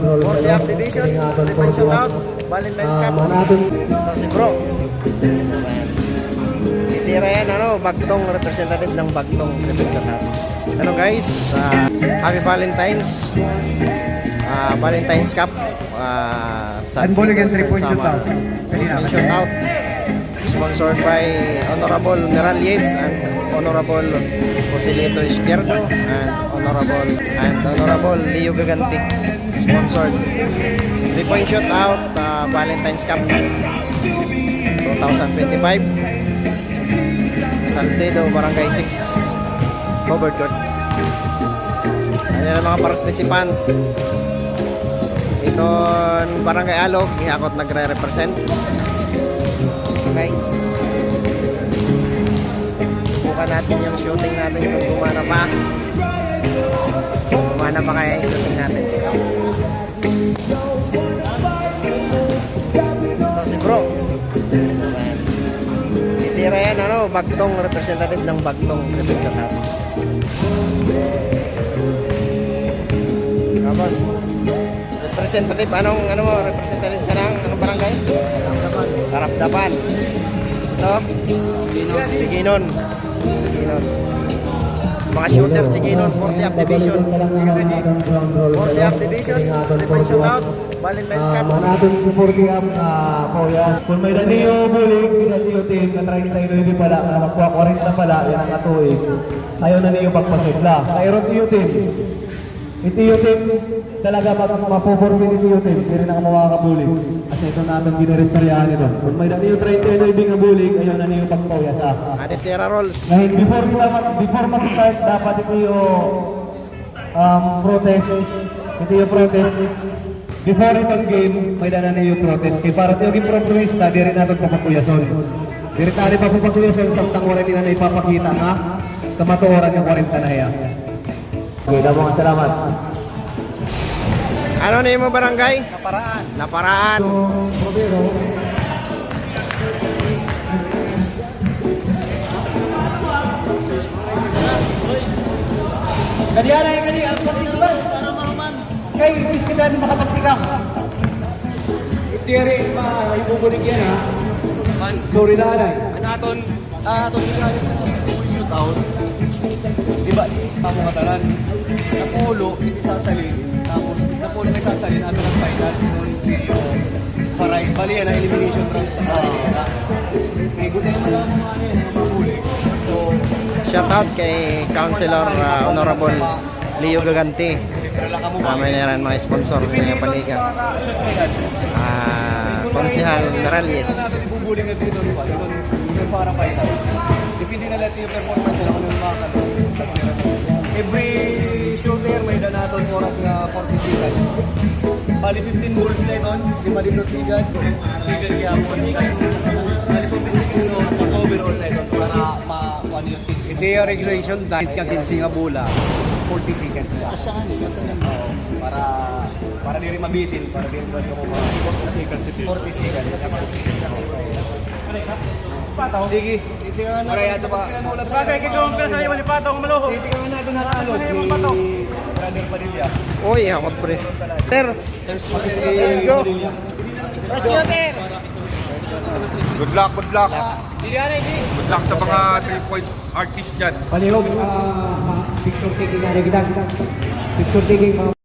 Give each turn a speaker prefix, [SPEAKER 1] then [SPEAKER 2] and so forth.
[SPEAKER 1] 40th division, Lipan shootout, Valentine's Cup. So si bro, titira yan, Bagtong, representative ng Bagtong representative. Hello guys, happy Valentine's, Valentine's Cup, Sama shootout, sponsored by Honorable Miralles and Honorable Joselito Izquierdo and Honorable Leo Gagantik, sponsored. 3-point shootout, Valentine's Cup 2025, Salcedo, Barangay 6, covered court. Ano yung mga participant? Itong Barangay Alog, ihakot nagre-represent. Guys, subukan natin yung shooting natin kung gumana pa kaya yung shooting natin. So si bro, titira yan, Bagtong, representative ng Bagtong representative. Tapos representative, anong representative ka ng barangay? Karapdapan. Ito, Siginon. Mga shooter, Siginon, 40th division. 40th division, 3-point shootout, Valentine's Cup.
[SPEAKER 2] Natin yung 40th Poyas. Kung may naniyo bulig, pinaniyo team na 39 pala, sa nakuha 40 pala, yan ang atuig. Ayaw na niyo pagpasigla. Mayroon niyo team. Itiyo team, talaga mapupormin itiyo team, hindi rin ako makakabulig. Kasi ito natin ginarestaryahan ito. Kung may naniyo 39 na bulig, ayaw na niyo pagpawiyas.
[SPEAKER 1] Aditera rolls.
[SPEAKER 2] Ngayon, before mag-start, dapat itiyo protest. Itiyo protest. Before itong game, may dana niyo protest. Kaya para itiyo giprogrista, di rin natin papapuyason. Di rin tayo papapuyason, samtang wala nila na ipapakita nga, kamatuoran ng 40 na hiya. Okay, mga salamat.
[SPEAKER 1] Ano na yung barangay? Naparaan.
[SPEAKER 2] So, Robero. Kaliana yung ang participant. Kay, please ka dyan makapagtikang. Itiri, ibubulig yan ha. Sorry na anay.
[SPEAKER 3] Aton shootout. Diba, tamo kataran. Napulo, hindi sasalin. Tapos, napulo may sasalin. Ato ng final, sinun Rio. Paray, bali yan, elimination round sa kanila. May good na yung mga mahuli. So,
[SPEAKER 1] shoutout kay Councilor Honorable Leo Gaganti. May naran mga sponsor ng paliga. Konsehal Miralles.
[SPEAKER 3] Bubuling na dito, diba? Yung para finals. Depende na natin yung performance nila kung yung mga every shooter may danaton oras nga 40 seconds. Bali 15 balls na ito, 5 libro tigad kaya po kasi bali 40 seconds no, overall na ito para makuha yung things.
[SPEAKER 4] Hindi yung regulation dahil ka 15 nga bola, 40 seconds lang.
[SPEAKER 3] Para di rin mabitin, para di rin ba yung 40 seconds. Sige, titingan na natin pa.
[SPEAKER 4] Bagay, kikawang pera sa iwan ni Patong Maluho.
[SPEAKER 3] Titingan natin na alod ni Brother Padilla.
[SPEAKER 1] Uy, hakot pre. Ter, let's go.
[SPEAKER 5] Good luck. Good luck sa mga 3-point artist dyan.
[SPEAKER 2] Palihog, picture taking na rin kita. Picture taking